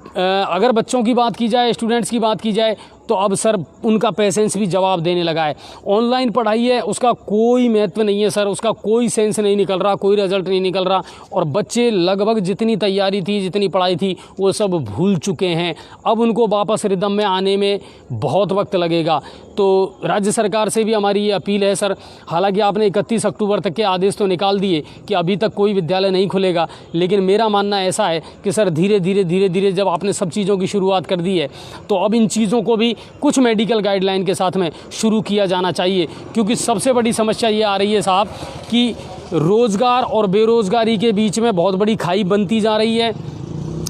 अगर बच्चों की बात की जाए, स्टूडेंट्स की बात की जाए, तो अब सर उनका पेशेंस भी जवाब देने लगा है। ऑनलाइन पढ़ाई है, उसका कोई महत्व नहीं है सर, उसका कोई सेंस नहीं निकल रहा, कोई रिजल्ट नहीं निकल रहा, और बच्चे लगभग जितनी तैयारी थी, जितनी पढ़ाई थी, वो सब भूल चुके हैं। अब उनको वापस रिदम में आने में बहुत वक्त लगेगा। तो राज्य सरकार से भी हमारी ये अपील है सर, हालांकि आपने 31 अक्टूबर तक के आदेश तो निकाल दिए कि अभी तक कोई विद्यालय नहीं खुलेगा, लेकिन मेरा मानना ऐसा है कि सर धीरे धीरे जब आपने सब चीज़ों की शुरुआत कर दी है, तो अब इन चीज़ों को भी कुछ मेडिकल गाइडलाइन के साथ में शुरू किया जाना चाहिए। क्योंकि सबसे बड़ी समस्या ये आ रही है साहब कि रोज़गार और बेरोज़गारी के बीच में बहुत बड़ी खाई बनती जा रही है।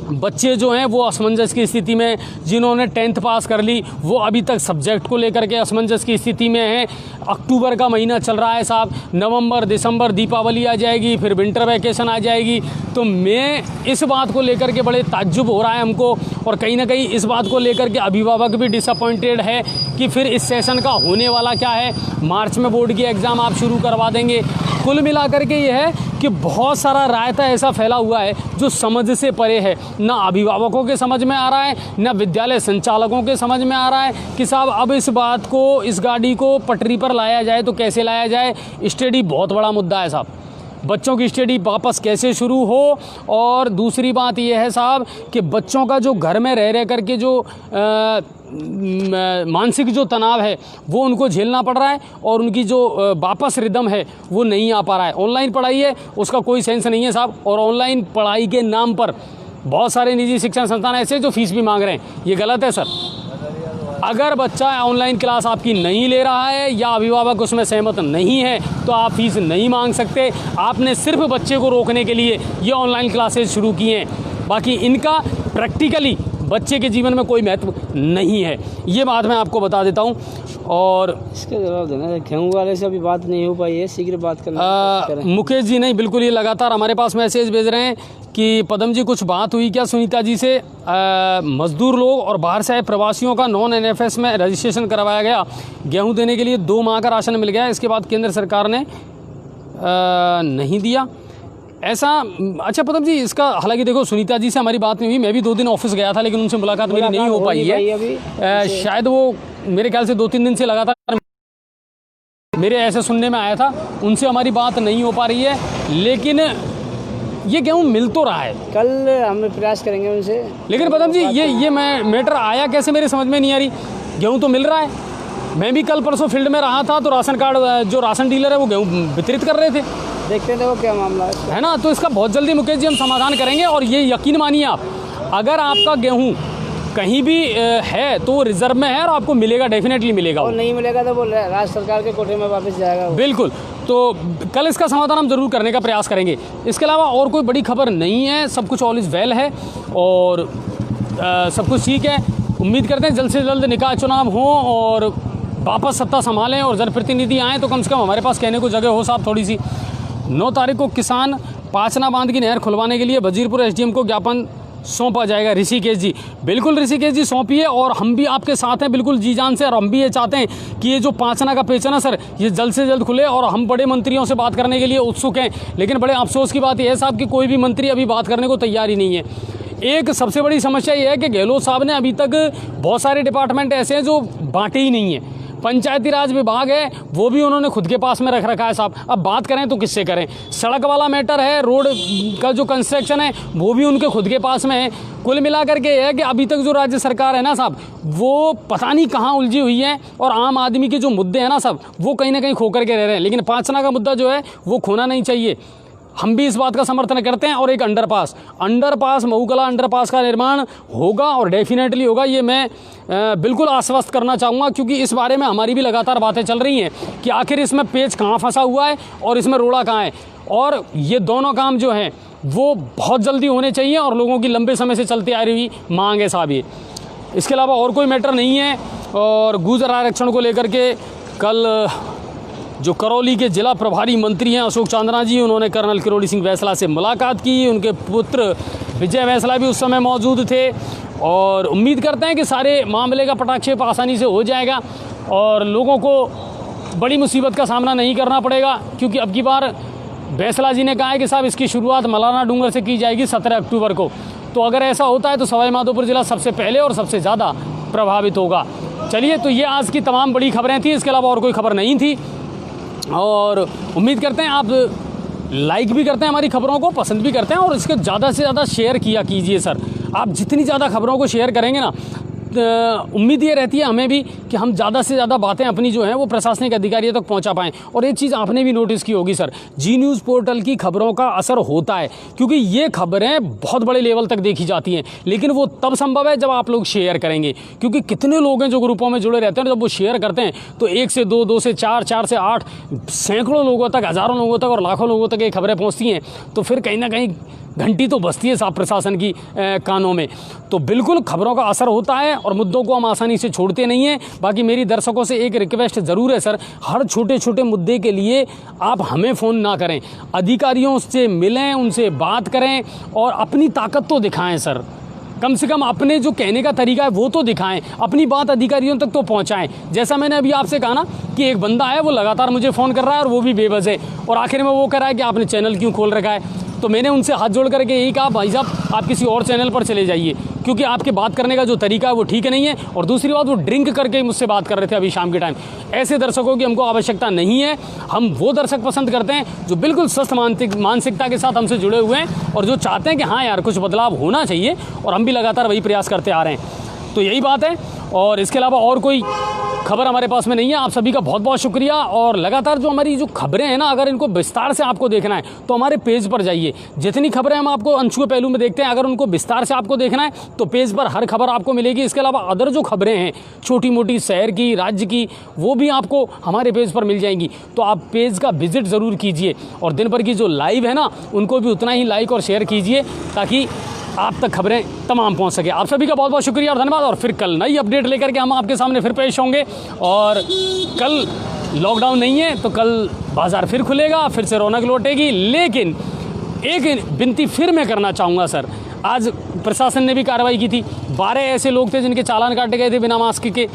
बच्चे जो हैं वो असमंजस की स्थिति में, जिन्होंने 10th पास कर ली वो अभी तक सब्जेक्ट को लेकर के असमंजस की स्थिति में हैं। अक्टूबर का महीना चल रहा है साहब, नवंबर, दिसंबर, दीपावली आ जाएगी, फिर विंटर वैकेशन आ जाएगी। तो मैं इस बात को लेकर के बड़े ताज्जुब हो रहा है हमको, और कहीं ना कहीं इस बात को लेकर के अभिभावक भी डिसअपॉइंटेड है कि फिर इस सेशन का होने वाला क्या है। मार्च में बोर्ड की एग्ज़ाम आप शुरू करवा देंगे। कुल मिलाकर के ये है कि बहुत सारा रायता ऐसा फैला हुआ है जो समझ से परे है। ना अभिभावकों के समझ में आ रहा है, ना विद्यालय संचालकों के समझ में आ रहा है कि साहब अब इस बात को, इस गाड़ी को पटरी पर लाया जाए तो कैसे लाया जाए। स्टडी बहुत बड़ा मुद्दा है साहब, बच्चों की स्टडी वापस कैसे शुरू हो। और दूसरी बात यह है साहब कि बच्चों का जो घर में रह करके जो मानसिक जो तनाव है वो उनको झेलना पड़ रहा है, और उनकी जो वापस रिदम है वो नहीं आ पा रहा है। ऑनलाइन पढ़ाई है, उसका कोई सेंस नहीं है साहब, और ऑनलाइन पढ़ाई के नाम पर बहुत सारे निजी शिक्षण संस्थान ऐसे जो फीस भी मांग रहे हैं, ये गलत है सर। अगर बच्चा ऑनलाइन क्लास आपकी नहीं ले रहा है या अभिभावक उसमें सहमत नहीं है तो आप फीस नहीं मांग सकते। आपने सिर्फ बच्चे को रोकने के लिए ये ऑनलाइन क्लासेस शुरू की हैं, बाकी इनका प्रैक्टिकली बच्चे के जीवन में कोई महत्व नहीं है। ये बात मैं आपको बता देता हूँ। और इसका जवाब देना, गेहूँ वाले से अभी बात नहीं हो पाई है, शीघ्र बात करना। मुकेश जी नहीं, बिल्कुल ये लगातार हमारे पास मैसेज भेज रहे हैं कि पदम जी कुछ बात हुई क्या सुनीता जी से। मजदूर लोग और बाहर से आए प्रवासियों का नॉन NFS में रजिस्ट्रेशन करवाया गया, गेहूं देने के लिए 2 माह का राशन मिल गया, इसके बाद केंद्र सरकार ने नहीं दिया ऐसा। अच्छा पदम जी, इसका हालांकि देखो सुनीता जी से हमारी बात नहीं हुई, मैं भी 2 दिन ऑफिस गया था लेकिन उनसे मुलाकात मेरी नहीं हो पाई है। शायद वो मेरे ख्याल से 2-3 दिन से लगातार मेरे ऐसे सुनने में आया था, उनसे हमारी बात नहीं हो पा रही है। लेकिन ये गेहूँ मिल तो रहा है, कल हम प्रयास करेंगे उनसे। लेकिन पदम जी ये मैटर आया कैसे मेरे समझ में नहीं आ रही। गेहूँ तो मिल रहा है, मैं भी कल परसों फील्ड में रहा था तो राशन कार्ड जो राशन डीलर है वो गेहूँ वितरित कर रहे थे। देखते हैं वो क्या मामला है ना। तो इसका बहुत जल्दी मुकेश जी हम समाधान करेंगे। और ये यकीन मानिए आप, अगर आपका गेहूँ कहीं भी है तो वो रिजर्व में है और आपको मिलेगा, डेफिनेटली मिलेगा और वो। नहीं मिलेगा तो वो राज्य सरकार के कोटे में वापस जाएगा वो। बिल्कुल, तो कल इसका समाधान हम ज़रूर करने का प्रयास करेंगे। इसके अलावा और कोई बड़ी खबर नहीं है, सब कुछ ऑल इज़ वेल है और सब कुछ ठीक है। उम्मीद करते हैं जल्द से जल्द निकाय चुनाव हों और वापस सत्ता संभालें और जनप्रतिनिधि आएँ तो कम से कम हमारे पास कहने को जगह हो साहब थोड़ी सी। 9 तारीख को किसान पाचना बांध की नहर खुलवाने के लिए वजीरपुर एसडीएम को ज्ञापन सौंपा जाएगा। ऋषिकेश जी, बिल्कुल ऋषिकेश जी सौंपिए और हम भी आपके साथ हैं बिल्कुल जी जान से। और हम भी ये चाहते हैं कि ये जो पाचना का पेच है ना सर, ये जल्द से जल्द खुले और हम बड़े मंत्रियों से बात करने के लिए उत्सुक हैं। लेकिन बड़े अफसोस की बात यह है साहब कि कोई भी मंत्री अभी बात करने को तैयार ही नहीं है। एक सबसे बड़ी समस्या ये है कि गहलोत साहब ने अभी तक बहुत सारे डिपार्टमेंट ऐसे हैं जो बांटे ही नहीं है। पंचायती राज विभाग है वो भी उन्होंने खुद के पास में रख रखा है साहब। अब बात करें तो किससे करें? सड़क वाला मैटर है, रोड का जो कंस्ट्रक्शन है वो भी उनके खुद के पास में है। कुल मिलाकर के है कि अभी तक जो राज्य सरकार है ना साहब, वो पता नहीं कहाँ उलझी हुई है और आम आदमी के जो मुद्दे हैं ना साहब, वो कहीं ना कहीं खो करके रह रहे हैं। लेकिन पाचना का मुद्दा जो है वो खोना नहीं चाहिए। हम भी इस बात का समर्थन करते हैं। और एक अंडरपास महूकला अंडरपास का निर्माण होगा और डेफिनेटली होगा, ये मैं बिल्कुल आश्वस्त करना चाहूँगा, क्योंकि इस बारे में हमारी भी लगातार बातें चल रही हैं कि आखिर इसमें पेच कहाँ फंसा हुआ है और इसमें रोड़ा कहाँ है। और ये दोनों काम जो हैं वो बहुत जल्दी होने चाहिए और लोगों की लंबे समय से चलती आ रही मांग है साहब ये। इसके अलावा और कोई मैटर नहीं है। और गुर्जर आरक्षण को लेकर के कल जो करौली के जिला प्रभारी मंत्री हैं अशोक चांदना जी, उन्होंने कर्नल किरोड़ी सिंह वैसला से मुलाकात की। उनके पुत्र विजय वैसला भी उस समय मौजूद थे और उम्मीद करते हैं कि सारे मामले का पटाक्षेप आसानी से हो जाएगा और लोगों को बड़ी मुसीबत का सामना नहीं करना पड़ेगा। क्योंकि अब की बार वैसला जी ने कहा है कि साहब इसकी शुरुआत मलाना डूंगर से की जाएगी 17 अक्टूबर को। तो अगर ऐसा होता है तो सवाई माधोपुर जिला सबसे पहले और सबसे ज़्यादा प्रभावित होगा। चलिए, तो ये आज की तमाम बड़ी खबरें थी, इसके अलावा और कोई खबर नहीं थी। और उम्मीद करते हैं आप लाइक भी करते हैं हमारी खबरों को, पसंद भी करते हैं और इसके ज़्यादा से ज़्यादा शेयर किया कीजिए सर। आप जितनी ज़्यादा खबरों को शेयर करेंगे ना, उम्मीद ये रहती है हमें भी कि हम ज़्यादा से ज़्यादा बातें अपनी जो हैं वो प्रशासनिक अधिकारियों तक पहुंचा पाएँ। और एक चीज़ आपने भी नोटिस की होगी सर, जी न्यूज़ पोर्टल की खबरों का असर होता है, क्योंकि ये खबरें बहुत बड़े लेवल तक देखी जाती हैं। लेकिन वो तब संभव है जब आप लोग शेयर करेंगे, क्योंकि कितने लोग हैं जो ग्रुपों में जुड़े रहते हैं, जब वो शेयर करते हैं तो 1 से 2, 2 से 4, 4 से 8, सैकड़ों लोगों तक, हज़ारों लोगों तक और लाखों लोगों तक ये खबरें पहुँचती हैं। तो फिर कहीं ना कहीं घंटी तो बजती है साहब प्रशासन की कानों में। तो बिल्कुल खबरों का असर होता है और मुद्दों को हम आसानी से छोड़ते नहीं हैं। बाकी मेरी दर्शकों से एक रिक्वेस्ट ज़रूर है सर, हर छोटे छोटे मुद्दे के लिए आप हमें फ़ोन ना करें, अधिकारियों से मिलें, उनसे बात करें और अपनी ताकत तो दिखाएं सर। कम से कम अपने जो कहने का तरीका है वो तो दिखाएं, अपनी बात अधिकारियों तक तो पहुंचाएं। जैसा मैंने अभी आपसे कहा ना कि एक बंदा है वो लगातार मुझे फ़ोन कर रहा है और वो भी बेवजह, और आखिर में वो कह रहा है कि आपने चैनल क्यों खोल रखा है। तो मैंने उनसे हाथ जोड़ करके यही कहा, भाई साहब आप किसी और चैनल पर चले जाइए, क्योंकि आपके बात करने का जो तरीका है वो ठीक नहीं है। और दूसरी बात, वो ड्रिंक करके मुझसे बात कर रहे थे अभी शाम के टाइम। ऐसे दर्शकों की हमको आवश्यकता नहीं है। हम वो दर्शक पसंद करते हैं जो बिल्कुल स्वस्थ मानसिकता के साथ हमसे जुड़े हुए हैं और जो चाहते हैं कि हाँ यार कुछ बदलाव होना चाहिए, और हम भी लगातार वही प्रयास करते आ रहे हैं। तो यही बात है और इसके अलावा और कोई खबर हमारे पास में नहीं है। आप सभी का बहुत बहुत शुक्रिया। और लगातार जो हमारी जो खबरें हैं ना, अगर इनको विस्तार से आपको देखना है तो हमारे पेज पर जाइए। जितनी खबरें हम आपको अनछुए पहलू में देखते हैं, अगर उनको विस्तार से आपको देखना है तो पेज पर हर खबर आपको मिलेगी। इसके अलावा अदर जो खबरें हैं छोटी मोटी शहर की, राज्य की, वो भी आपको हमारे पेज पर मिल जाएंगी। तो आप पेज का विजिट ज़रूर कीजिए और दिन भर की जो लाइव है ना उनको भी उतना ही लाइक और शेयर कीजिए, ताकि आप तक खबरें तमाम पहुंच सके। आप सभी का बहुत बहुत शुक्रिया और धन्यवाद। और फिर कल नई अपडेट लेकर के हम आपके सामने फिर पेश होंगे। और कल लॉकडाउन नहीं है तो कल बाज़ार फिर खुलेगा, फिर से रौनक लौटेगी। लेकिन एक विनती फिर मैं करना चाहूँगा सर, आज प्रशासन ने भी कार्रवाई की थी। 12 ऐसे लोग थे जिनके चालान काटे गए थे बिना मास्क के।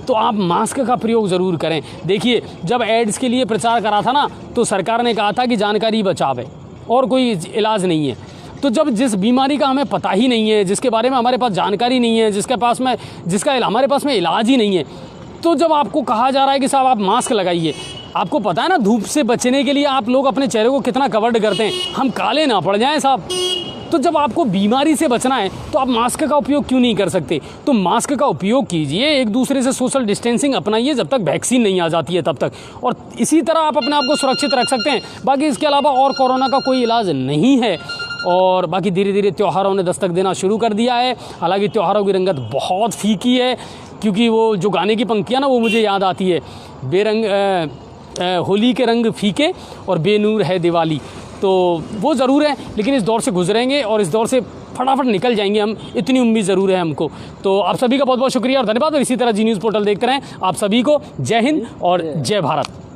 तो आप मास्क का प्रयोग ज़रूर करें। देखिए, जब एड्स के लिए प्रचार करा था ना तो सरकार ने कहा था कि जानकारी बचावे और कोई इलाज नहीं है। तो जब जिस बीमारी का हमें पता ही नहीं है, जिसके बारे में हमारे पास जानकारी नहीं है, जिसका हमारे पास में इलाज ही नहीं है, तो जब आपको कहा जा रहा है कि साहब आप मास्क लगाइए, आपको पता है ना धूप से बचने के लिए आप लोग अपने चेहरे को कितना कवर्ड करते हैं, हम काले ना पड़ जाएं साहब। तो जब आपको बीमारी से बचना है तो आप मास्क का उपयोग क्यों नहीं कर सकते? तो मास्क का उपयोग कीजिए, एक दूसरे से सोशल डिस्टेंसिंग अपनाइए जब तक वैक्सीन नहीं आ जाती है तब तक, और इसी तरह आप अपने आप को सुरक्षित रख सकते हैं। बाकी इसके अलावा और कोरोना का कोई इलाज नहीं है और बाकी धीरे धीरे त्योहारों ने दस्तक देना शुरू कर दिया है। हालांकि त्योहारों की रंगत बहुत फीकी है, क्योंकि वो जो गाने की पंक्तियाँ ना वो मुझे याद आती है, होली के रंग फीके और बेनूर है दिवाली। तो वो ज़रूर है, लेकिन इस दौर से गुजरेंगे और इस दौर से फटाफट निकल जाएंगे हम, इतनी उम्मीद ज़रूर है हमको। तो आप सभी का बहुत बहुत शुक्रिया और धन्यवाद, और इसी तरह जी न्यूज़ पोर्टल देखते रहें। आप सभी को जय हिंद और जय भारत।